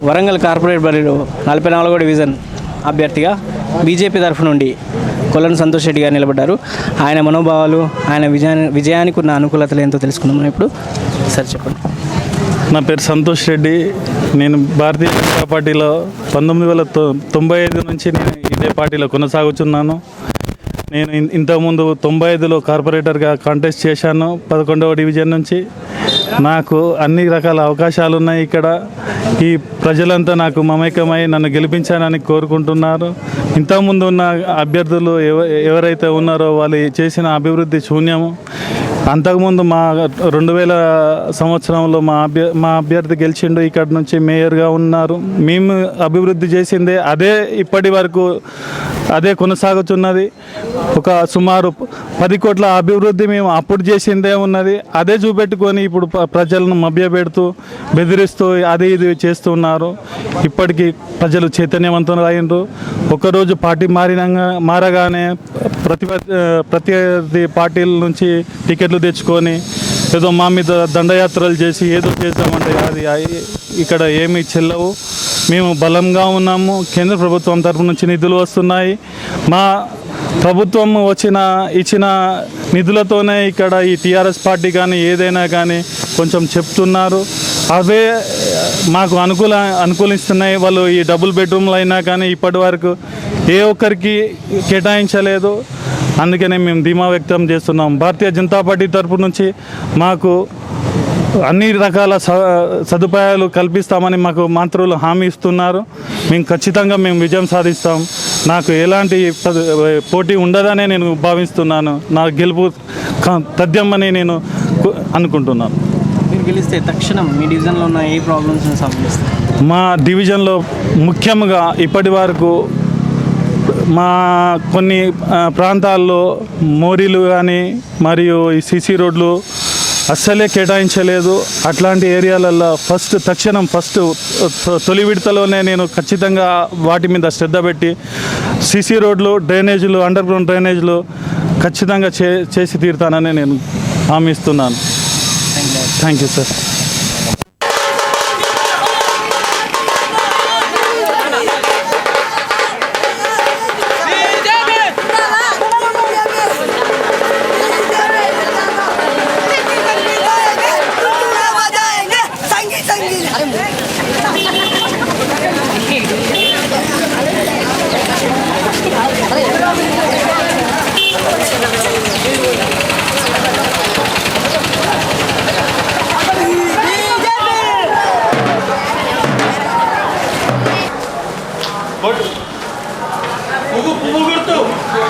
Warangal corporate బరిలో 44వ division అభ్యర్థిగా BJP తరఫు నుండి కొల్లను సంతోష్ రెడ్డి గారు నిలబడ్డారు. ఆయన మనోభావాలు, ఆయన విజయానికి ఉన్న అనుకూలతలు ఏంటో తెలుసుకుందాం మనం ఇప్పుడు. సార్ చెప్పండి. నా పేరు సంతోష్ రెడ్డి. నేను భారతీయ జనతా పార్టీలో 1995 నుంచి నేను ఇదే పార్టీలో కొనసాగుతున్నాను. నేను ఇంతకుముందు 95లో కార్పొరేటర్గా కాంటెస్ట్ చేశాను 11వ డివిజన్ నుంచి. నాకు అన్ని రకాల అవకాశాలు ఉన్నాయి ఇక్కడ. ఈ ప్రజలంతా నాకు మమేకమై నన్ను గెలిపించానని కోరుకుంటున్నారు. ఇంతకుముందు ఉన్న అభ్యర్థులు ఎవరైతే ఉన్నారో వాళ్ళు చేసిన అభివృద్ధి శూన్యము. అంతకుముందు 2000 సంవత్సరంలో మా అభ్యర్థి గెలిచిండు, ఇక్కడ నుంచి మేయర్గా ఉన్నారు. మేము అభివృద్ధి చేసిందే అదే ఇప్పటి వరకు అదే కొనసాగుతున్నది. ఒక సుమారు 10 కోట్ల అభివృద్ధి మేము అప్పుడు చేసిందే ఉన్నది. అదే చూపెట్టుకొని ఇప్పుడు ప్రజలను మభ్యపెడుతూ బెదిరిస్తూ అది ఇది చేస్తున్నారు. ఇప్పటికీ ప్రజలు చైతన్యవంతులు అయినరు. ఒకరోజు పార్టీ మారగానే ప్రత్యర్థి పార్టీల నుంచి టికెట్లు తెచ్చుకొని ఏదో మా మీద దండయాత్రలు చేసి ఏదో చేద్దామంటే అది ఇక్కడ ఏమీ చెల్లవు. మేము బలంగా ఉన్నాము. కేంద్ర ప్రభుత్వం తరపు నుంచి నిధులు వస్తున్నాయి. మా ప్రభుత్వం ఇచ్చిన నిధులతోనే ఇక్కడ ఈ టీఆర్ఎస్ పార్టీ కానీ ఏదైనా కానీ కొంచెం చెప్తున్నారు. అవే మాకు అనుకూలిస్తున్నాయి. వాళ్ళు ఈ డబుల్ బెడ్రూమ్లు అయినా కానీ ఇప్పటి వరకు ఏ ఒక్కరికి కేటాయించలేదు. అందుకనే మేము ధీమా వ్యక్తం చేస్తున్నాం. భారతీయ జనతా పార్టీ తరపు నుంచి మాకు అన్ని రకాల సదుపాయాలు కల్పిస్తామని మాకు మంత్రులు హామీ ఇస్తున్నారు. ఖచ్చితంగా మేము విజయం సాధిస్తాం. నాకు ఎలాంటి పోటీ ఉండదనే నేను భావిస్తున్నాను. నా గెలుపు తథ్యమని నేను అనుకుంటున్నాను. మీరు గెలిస్తే తక్షణం మీ డివిజన్లో ఉన్న ఏ ప్రాబ్లమ్స్ని సాల్వ్ చేస్తారు? మా డివిజన్లో ముఖ్యంగా ఇప్పటి వరకు మా కొన్ని ప్రాంతాల్లో మోరీలు కానీ మరియు ఈ సీసీ రోడ్లు అస్సలే కేటాయించలేదు. అట్లాంటి ఏరియాలలో తక్షణం తొలి విడతలోనే నేను ఖచ్చితంగా వాటి మీద శ్రద్ధ పెట్టి సీసీ రోడ్లు, డ్రైనేజీలు, అండర్ గ్రౌండ్ డ్రైనేజీలు ఖచ్చితంగా చేసి తీరుతానని నేను హామీ ఇస్తున్నాను. Thank you sir.